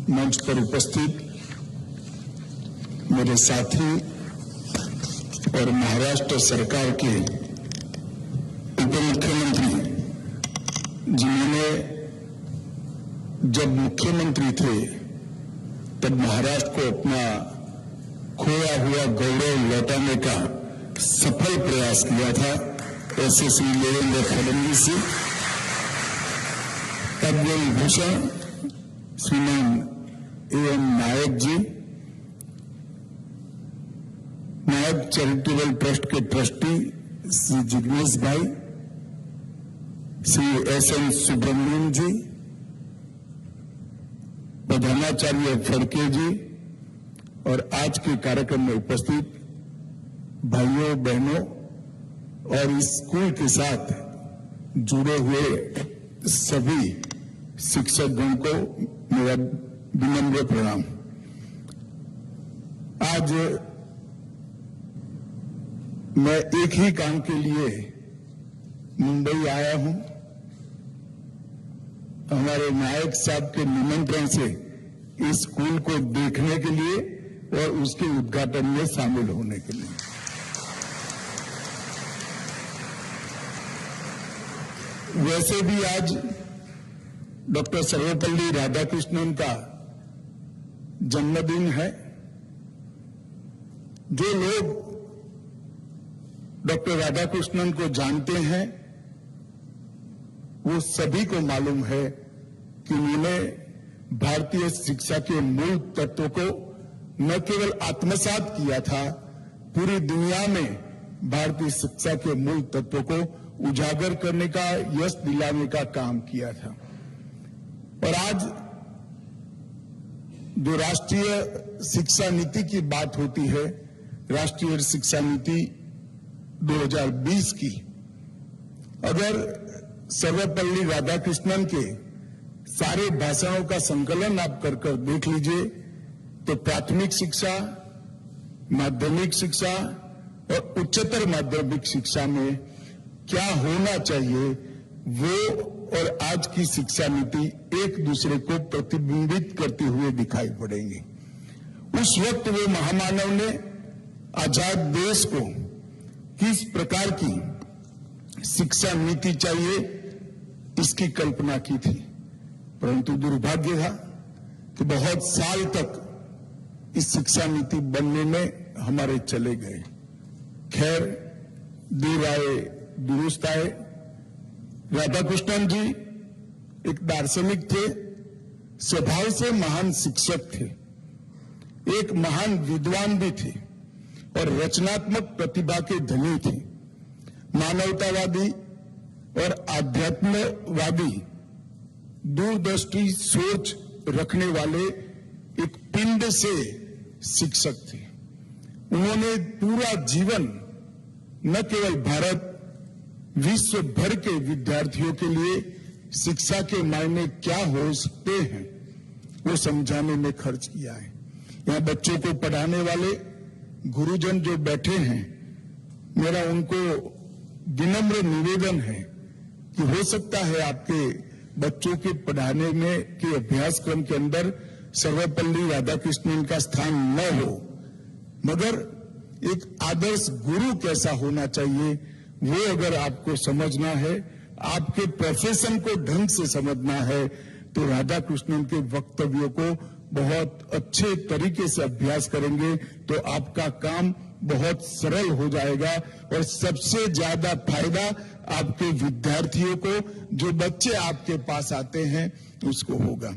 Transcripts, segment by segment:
मंच पर उपस्थित मेरे साथी और महाराष्ट्र सरकार के उप मुख्यमंत्री, जिन्होंने जब मुख्यमंत्री थे तब महाराष्ट्र को अपना खोया हुआ गौरव लौटाने का सफल प्रयास किया था, ऐसे श्री देवेंद्र फडणवीस जी, पद्म भूषण श्रीमान एम नायक जी, नायक चैरिटेबल ट्रस्ट के ट्रस्टी श्री जिग्नेश भाई, श्री एस.एन. सुब्रमण्यम जी, प्रधानाचार्य फड़के जी और आज के कार्यक्रम में उपस्थित भाइयों बहनों और इस स्कूल के साथ जुड़े हुए सभी शिक्षकगण को मेरा विनम्र प्रणाम। आज मैं एक ही काम के लिए मुंबई आया हूं। हमारे नायक साहब के निमंत्रण से इस स्कूल को देखने के लिए और उसके उद्घाटन में शामिल होने के लिए। वैसे भी आज डॉक्टर सर्वपल्ली राधाकृष्णन का जन्मदिन है। जो लोग डॉक्टर राधाकृष्णन को जानते हैं वो सभी को मालूम है कि उन्होंने भारतीय शिक्षा के मूल तत्वों को न केवल आत्मसात किया था, पूरी दुनिया में भारतीय शिक्षा के मूल तत्वों को उजागर करने का, यश दिलाने का काम किया था। और आज जो राष्ट्रीय शिक्षा नीति की बात होती है, राष्ट्रीय शिक्षा नीति 2020 की, अगर सर्वपल्ली राधाकृष्णन के सारे भाषणों का संकलन आप कर देख लीजिए तो प्राथमिक शिक्षा, माध्यमिक शिक्षा और उच्चतर माध्यमिक शिक्षा में क्या होना चाहिए वो और आज की शिक्षा नीति एक दूसरे को प्रतिबिंबित करते हुए दिखाई पड़ेंगे। उस वक्त वो महामानव ने आजाद देश को किस प्रकार की शिक्षा नीति चाहिए इसकी कल्पना की थी, परंतु दुर्भाग्य था कि बहुत साल तक इस शिक्षा नीति बनने में हमारे चले गए। खैर, देर आए दुरुस्त आए। राधाकृष्णन जी एक दार्शनिक थे, स्वभाव से महान शिक्षक थे, एक महान विद्वान भी थे और रचनात्मक प्रतिभा के धनी थे। मानवतावादी और आध्यात्मवादी दूरदृष्टि सोच रखने वाले एक पिंड से शिक्षक थे। उन्होंने पूरा जीवन न केवल भारत, विश्व भर के विद्यार्थियों के लिए शिक्षा के मायने क्या हो सकते हैं वो समझाने में खर्च किया है। यहाँ बच्चों को पढ़ाने वाले गुरुजन जो बैठे हैं, मेरा उनको विनम्र निवेदन है कि हो सकता है आपके बच्चों के पढ़ाने में के अभ्यासक्रम के अंदर सर्वपल्ली राधाकृष्णन का स्थान न हो, मगर एक आदर्श गुरु कैसा होना चाहिए वो अगर आपको समझना है, आपके प्रोफेशन को ढंग से समझना है, तो राधाकृष्णन के वक्तव्यों को बहुत अच्छे तरीके से अभ्यास करेंगे तो आपका काम बहुत सरल हो जाएगा और सबसे ज्यादा फायदा आपके विद्यार्थियों को, जो बच्चे आपके पास आते हैं, उसको होगा।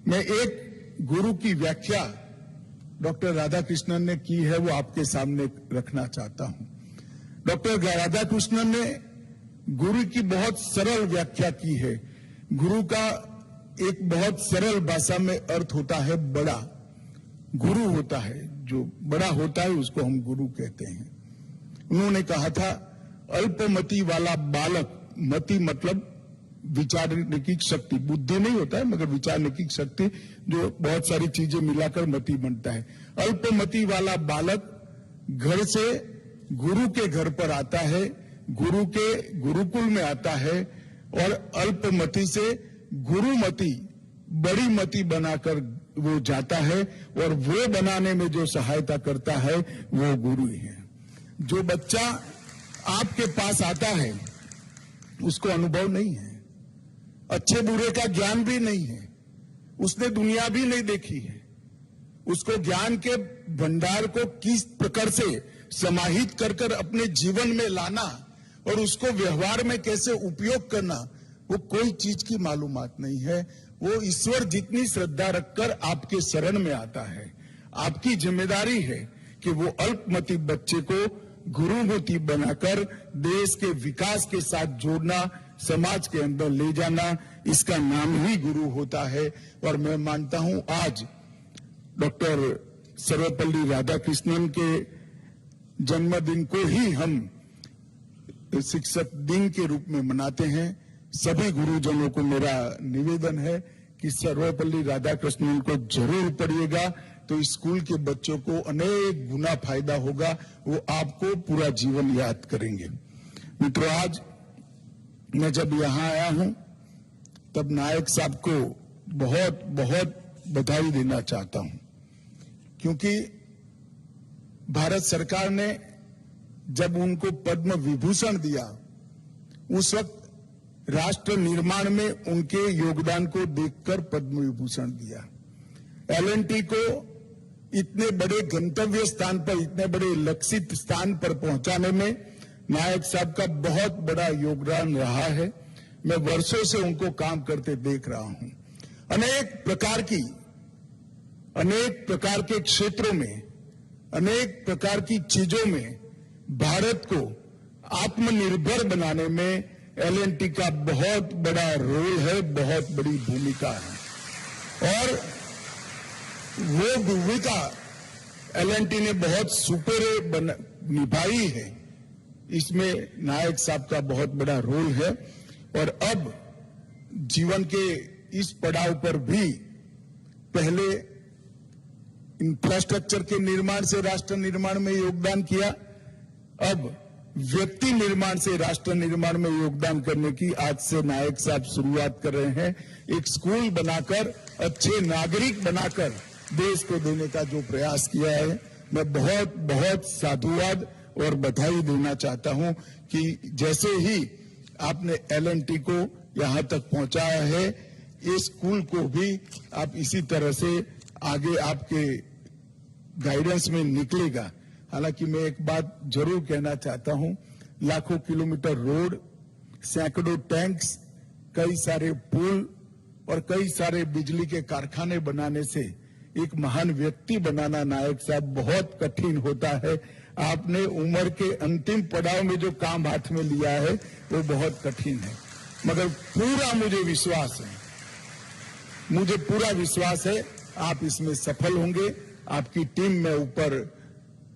मैं एक गुरु की व्याख्या डॉक्टर राधाकृष्णन ने की है वो आपके सामने रखना चाहता हूं। डॉक्टर राधाकृष्णन ने गुरु की बहुत सरल व्याख्या की है। गुरु का एक बहुत सरल भाषा में अर्थ होता है बड़ा। गुरु होता है, जो बड़ा होता है उसको हम गुरु कहते हैं। उन्होंने कहा था अल्पमति वाला बालक, मति मतलब विचारने की शक्ति, बुद्धि नहीं होता है मगर विचारने की शक्ति, जो बहुत सारी चीजें मिलाकर मति बनता है। अल्पमति वाला बालक घर से गुरु के घर पर आता है, गुरु के गुरुकुल में आता है और अल्पमति से गुरुमति, बड़ी मति बनाकर वो जाता है और वो बनाने में जो सहायता करता है वो गुरु ही है। जो बच्चा आपके पास आता है उसको अनुभव नहीं है, अच्छे बुरे का ज्ञान भी नहीं है, उसने दुनिया भी नहीं देखी है, उसको ज्ञान के भंडार को किस प्रकार से समाहित कर कर अपने जीवन में लाना और उसको व्यवहार में कैसे उपयोग करना, वो कोई चीज की मालूमात नहीं है। वो ईश्वर जितनी श्रद्धा रखकर आपके शरण में आता है, आपकी जिम्मेदारी है कि वो अल्पमति बच्चे को गुरुमति बनाकर देश के विकास के साथ जोड़ना, समाज के अंदर ले जाना, इसका नाम ही गुरु होता है। और मैं मानता हूं आज डॉक्टर सर्वपल्ली राधाकृष्णन के जन्मदिन को ही हम शिक्षक दिन के रूप में मनाते हैं। सभी गुरुजनों को मेरा निवेदन है कि सर्वपल्ली राधाकृष्णन को जरूर पढ़िएगा, तो स्कूल के बच्चों को अनेक गुना फायदा होगा, वो आपको पूरा जीवन याद करेंगे। मित्रों, आज मैं जब यहाँ आया हूं तब नायक साहब को बहुत बहुत बधाई देना चाहता हूं, क्योंकि भारत सरकार ने जब उनको पद्म विभूषण दिया उस वक्त राष्ट्र निर्माण में उनके योगदान को देखकर पद्म विभूषण दिया। एलएनटी को इतने बड़े गंतव्य स्थान पर, इतने बड़े लक्षित स्थान पर पहुंचाने में नायक साहब का बहुत बड़ा योगदान रहा है। मैं वर्षों से उनको काम करते देख रहा हूं। अनेक प्रकार के क्षेत्रों में, अनेक प्रकार की चीजों में भारत को आत्मनिर्भर बनाने में एलएनटी का बहुत बड़ा रोल है, बहुत बड़ी भूमिका है। और वो भूमिका एलएनटी ने बहुत सुपेरे निभाई है, इसमें नायक साहब का बहुत बड़ा रोल है। और अब जीवन के इस पड़ाव पर भी पहले इंफ्रास्ट्रक्चर के निर्माण से राष्ट्र निर्माण में योगदान किया, अब व्यक्ति निर्माण से राष्ट्र निर्माण में योगदान करने की आज से नायक साहब शुरुआत कर रहे हैं। एक स्कूल बनाकर, अच्छे नागरिक बनाकर देश को देने का जो प्रयास किया है, मैं बहुत बहुत साधुवाद और बधाई देना चाहता हूं कि जैसे ही आपने एलएनटी को यहां तक पहुंचाया है, इस स्कूल को भी आप इसी तरह से आगे आपके गाइडेंस में निकलेगा। हालांकि मैं एक बात जरूर कहना चाहता हूं, लाखों किलोमीटर रोड, सैकड़ों टैंक्स, कई सारे पुल और कई सारे बिजली के कारखाने बनाने से एक महान व्यक्ति बनाना नायक साहब बहुत कठिन होता है। आपने उम्र के अंतिम पड़ाव में जो काम हाथ में लिया है वो बहुत कठिन है, मगर मुझे पूरा विश्वास है आप इसमें सफल होंगे। आपकी टीम में ऊपर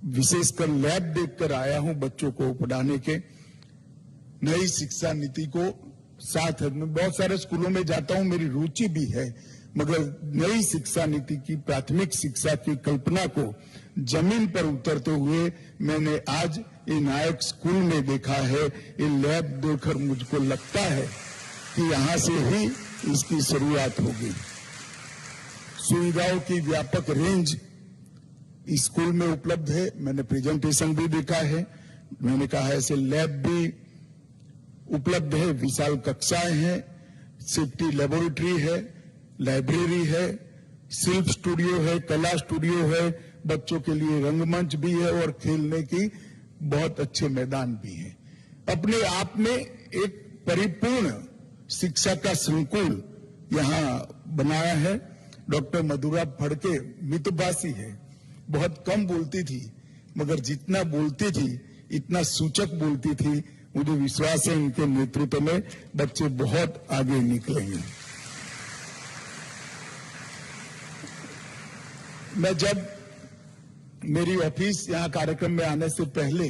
विशेषकर लैब देखकर आया हूं बच्चों को पढ़ाने के। नई शिक्षा नीति को साथ है, मैं बहुत सारे स्कूलों में जाता हूं, मेरी रुचि भी है, मगर नई शिक्षा नीति की प्राथमिक शिक्षा की कल्पना को जमीन पर उतरते हुए मैंने आज ये नायक स्कूल में देखा है। ये लैब देखकर मुझको लगता है कि यहां से ही इसकी शुरुआत होगी। सुविधाओं की व्यापक रेंज स्कूल में उपलब्ध है, मैंने प्रेजेंटेशन भी देखा है, मैंने कहा है ऐसे लैब भी उपलब्ध है, विशाल कक्षाएं हैं, सेफ्टी लेबोरेटरी है, लाइब्रेरी है, शिल्प स्टूडियो है, कला स्टूडियो है, बच्चों के लिए रंगमंच भी है और खेलने की बहुत अच्छे मैदान भी है। अपने आप में एक परिपूर्ण शिक्षा का संकुल यहां बनाया है। डॉक्टर मधुरा फड़के मितभाषी है, बहुत कम बोलती थी, मगर जितना बोलती थी इतना सूचक बोलती थी। मुझे विश्वास है इनके नेतृत्व में बच्चे बहुत आगे निकलेंगे। मैं जब मेरी ऑफिस यहां कार्यक्रम में आने से पहले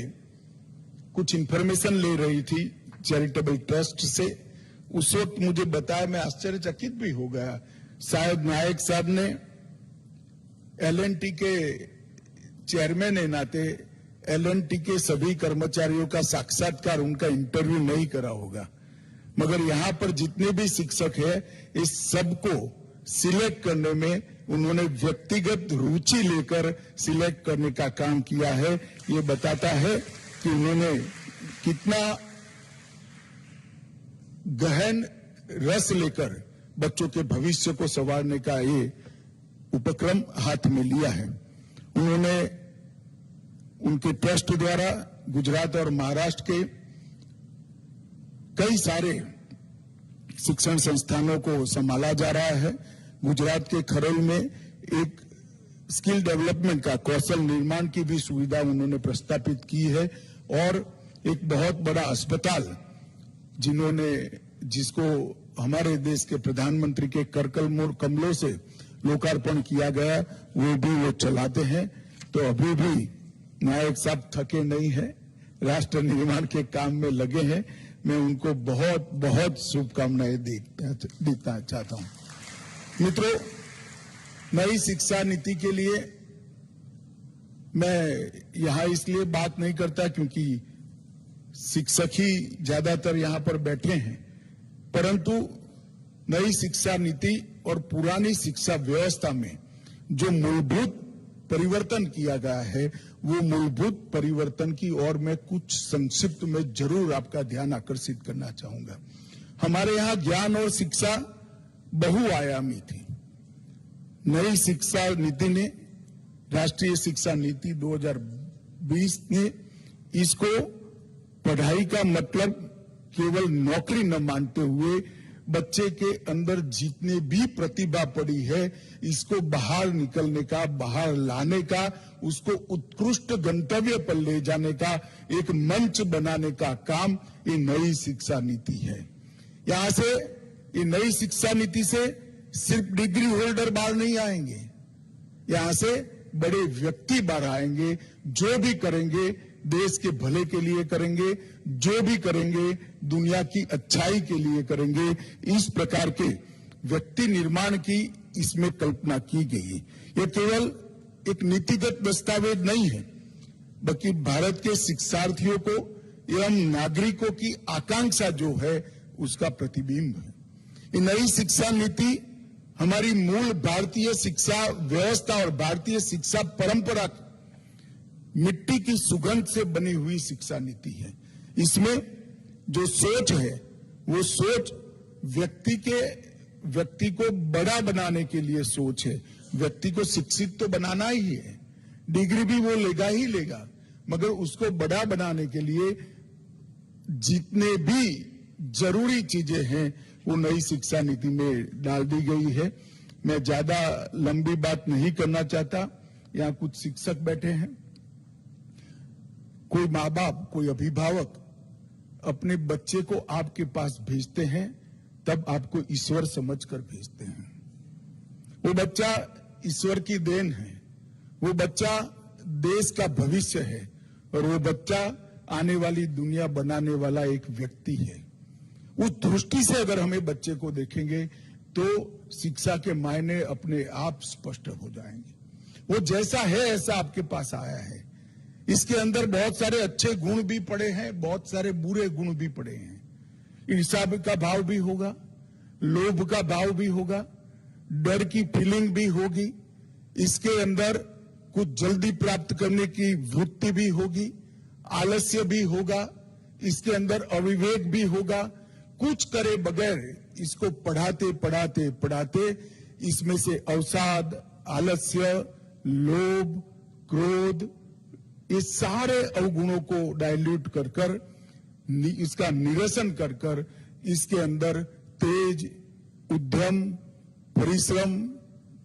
कुछ इंफॉर्मेशन ले रही थी चैरिटेबल ट्रस्ट से, उस वक्त मुझे बताया, मैं आश्चर्यचकित भी हो गया। शायद नायक साहब ने एलएनटी के चेयरमैन के नाते एलएनटी के सभी कर्मचारियों का साक्षात्कार, उनका इंटरव्यू नहीं करा होगा, मगर यहां पर जितने भी शिक्षक हैं इस सबको सिलेक्ट करने में उन्होंने व्यक्तिगत रुचि लेकर सिलेक्ट करने का काम किया है। ये बताता है कि उन्होंने कितना गहन रस लेकर बच्चों के भविष्य को संवारने का ये उपक्रम हाथ में लिया है। उन्होंने उनके ट्रस्ट द्वारा गुजरात और महाराष्ट्र के कई सारे शिक्षण संस्थानों को संभाला जा रहा है। गुजरात के खरोल में एक स्किल डेवलपमेंट का, कौशल निर्माण की भी सुविधा उन्होंने प्रस्तापित की है और एक बहुत बड़ा अस्पताल जिसको हमारे देश के प्रधानमंत्री के कर कमलों से लोकार्पण किया गया, वो चलाते हैं। तो अभी भी नायक साहब थके नहीं है, राष्ट्र निर्माण के काम में लगे हैं। मैं उनको बहुत बहुत शुभकामनाएं देना चाहता हूं। मित्रों, नई शिक्षा नीति के लिए मैं यहां इसलिए बात नहीं करता क्योंकि शिक्षक ही ज्यादातर यहां पर बैठे हैं, परंतु नई शिक्षा नीति और पुरानी शिक्षा व्यवस्था में जो मूलभूत परिवर्तन किया गया है, वो मूलभूत परिवर्तन की ओर मैं कुछ संक्षिप्त में जरूर आपका ध्यान आकर्षित करना चाहूंगा। हमारे यहां ज्ञान और शिक्षा बहुआयामी थी। नई शिक्षा नीति ने, राष्ट्रीय शिक्षा नीति 2020 ने इसको पढ़ाई का मतलब केवल नौकरी न मानते हुए बच्चे के अंदर जितनी भी प्रतिभा पड़ी है, इसको बाहर निकलने का, बाहर लाने का, उसको उत्कृष्ट गंतव्य पर ले जाने का एक मंच बनाने का काम ये नई शिक्षा नीति है। यहां से, ये नई शिक्षा नीति से सिर्फ डिग्री होल्डर बाहर नहीं आएंगे, यहां से बड़े व्यक्ति बाहर आएंगे। जो भी करेंगे देश के भले के लिए करेंगे, जो भी करेंगे दुनिया की अच्छाई के लिए करेंगे। इस प्रकार के व्यक्ति निर्माण की इसमें कल्पना की गई है। यह केवल एक नीतिगत दस्तावेज नहीं है, बल्कि भारत के शिक्षार्थियों को एवं नागरिकों की आकांक्षा जो है उसका प्रतिबिंब है। ये नई शिक्षा नीति हमारी मूल भारतीय शिक्षा व्यवस्था और भारतीय शिक्षा परंपरा मिट्टी की सुगंध से बनी हुई शिक्षा नीति है। इसमें जो सोच है, वो सोच व्यक्ति को बड़ा बनाने के लिए सोच है। व्यक्ति को शिक्षित तो बनाना ही है, डिग्री भी वो लेगा ही लेगा, मगर उसको बड़ा बनाने के लिए जितने भी जरूरी चीजें हैं वो नई शिक्षा नीति में डाल दी गई है। मैं ज्यादा लंबी बात नहीं करना चाहता। यहाँ कुछ शिक्षक बैठे हैं, कोई माँ बाप, कोई अभिभावक अपने बच्चे को आपके पास भेजते हैं, तब आपको ईश्वर समझकर भेजते हैं। वो बच्चा ईश्वर की देन है, वो बच्चा देश का भविष्य है और वो बच्चा आने वाली दुनिया बनाने वाला एक व्यक्ति है। उस दृष्टि से अगर हमें बच्चे को देखेंगे तो शिक्षा के मायने अपने आप स्पष्ट हो जाएंगे। वो जैसा है ऐसा आपके पास आया है। इसके अंदर बहुत सारे अच्छे गुण भी पड़े हैं, बहुत सारे बुरे गुण भी पड़े हैं। ईर्ष्या का भाव भी होगा, लोभ का भाव भी होगा, डर की फीलिंग भी होगी, इसके अंदर कुछ जल्दी प्राप्त करने की वृत्ति भी होगी, आलस्य भी होगा, इसके अंदर अविवेक भी होगा। कुछ करे बगैर इसको पढ़ाते पढ़ाते पढ़ाते इसमें से अवसाद, आलस्य, लोभ, क्रोध, ये सारे अवगुणों को डाइल्यूट कर कर, इसका निरसन कर कर इसके अंदर तेज, उद्यम, परिश्रम,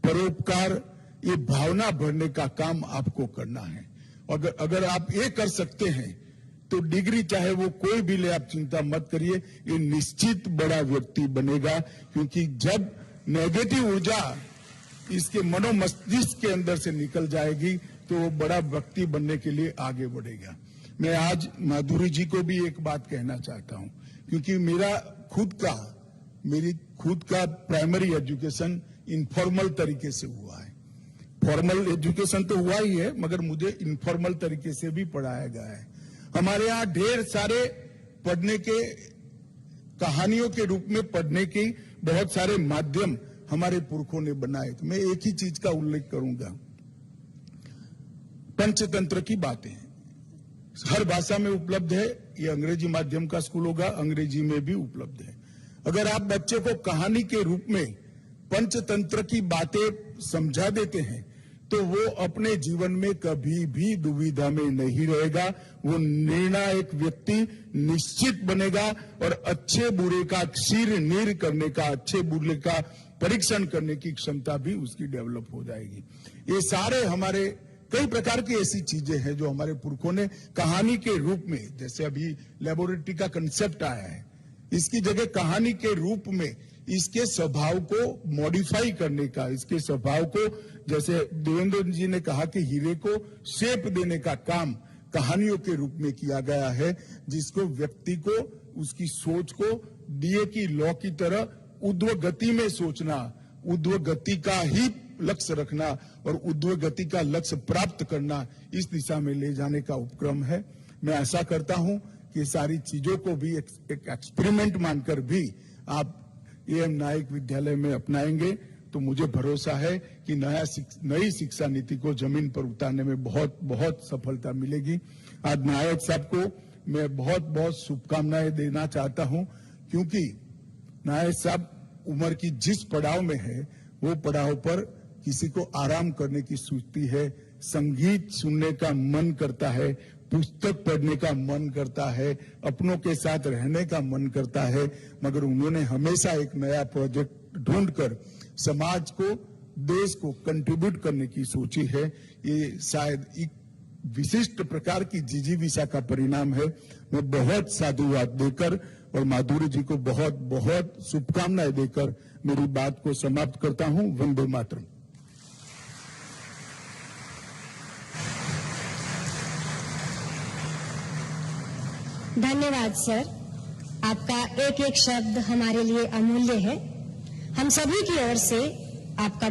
परोपकार, ये भावना भरने का काम आपको करना है। अगर आप ये कर सकते हैं तो डिग्री चाहे वो कोई भी ले, आप चिंता मत करिए, ये निश्चित बड़ा व्यक्ति बनेगा। क्योंकि जब नेगेटिव ऊर्जा इसके मनोमस्तिष्क के अंदर से निकल जाएगी तो वो बड़ा व्यक्ति बनने के लिए आगे बढ़ेगा। मैं आज माधुरी जी को भी एक बात कहना चाहता हूं, क्योंकि मेरी खुद का प्राइमरी एजुकेशन इनफॉर्मल तरीके से हुआ है। फॉर्मल एजुकेशन तो हुआ ही है, मगर मुझे इनफॉर्मल तरीके से भी पढ़ाया गया है। हमारे यहाँ ढेर सारे पढ़ने के, कहानियों के रूप में पढ़ने के बहुत सारे माध्यम हमारे पुरखों ने बनाए। तो मैं एक ही चीज का उल्लेख करूंगा, पंचतंत्र की बातें हर भाषा में उपलब्ध है। ये अंग्रेजी माध्यम का स्कूल होगा, अंग्रेजी में भी उपलब्ध है। अगर आप बच्चे को कहानी के रूप में पंचतंत्र की बातें समझा देते हैं तो वो अपने जीवन में कभी भी दुविधा में नहीं रहेगा। वो निर्णायक व्यक्ति निश्चित बनेगा और अच्छे बुरे का क्षीर नीर करने का, अच्छे बुरे का परीक्षण करने की क्षमता भी उसकी डेवलप हो जाएगी। ये सारे हमारे कई प्रकार की ऐसी चीजें हैं जो हमारे पुरखों ने कहानी के रूप में, जैसे अभी लेबोरेटरी का कंसेप्ट आया है, इसकी जगह कहानी के रूप में इसके स्वभाव को मॉडिफाई करने का, इसके स्वभाव को, जैसे देवेंद्र जी ने कहा कि हीरे को शेप देने का काम कहानियों के रूप में किया गया है, जिसको व्यक्ति को उसकी सोच को दिए की लौ की तरह ऊर्ध्व गति में सोचना, ऊर्ध्व गति का ही लक्ष्य रखना और ऊर्ध्व गति का लक्ष्य प्राप्त करना, इस दिशा में ले जाने का उपक्रम है। मैं आशा करता हूं कि सारी चीजों को भी एक एक्सपेरिमेंट मानकर भी आप एएम नायक विद्यालय में अपनाएंगे तो मुझे भरोसा है कि नई शिक्षा नीति को जमीन पर उतारने में बहुत बहुत सफलता मिलेगी। आज नायक साहब को मैं बहुत बहुत शुभकामनाएं देना चाहता हूं, क्योंकि नायक साहब उम्र की जिस पड़ाव में है वो पड़ाव पर किसी को आराम करने की सूझती है, संगीत सुनने का मन करता है, पुस्तक पढ़ने का मन करता है, अपनों के साथ रहने का मन करता है, मगर उन्होंने हमेशा एक नया प्रोजेक्ट ढूंढकर समाज को, देश को कंट्रीब्यूट करने की सोची है। ये शायद एक विशिष्ट प्रकार की जिजीविषा का परिणाम है। मैं बहुत साधुवाद देकर और माधुरी जी को बहुत बहुत शुभकामनाएं देकर मेरी बात को समाप्त करता हूं। वंदे मातरम। धन्यवाद सर, आपका एक एक शब्द हमारे लिए अमूल्य है। हम सभी की ओर से आपका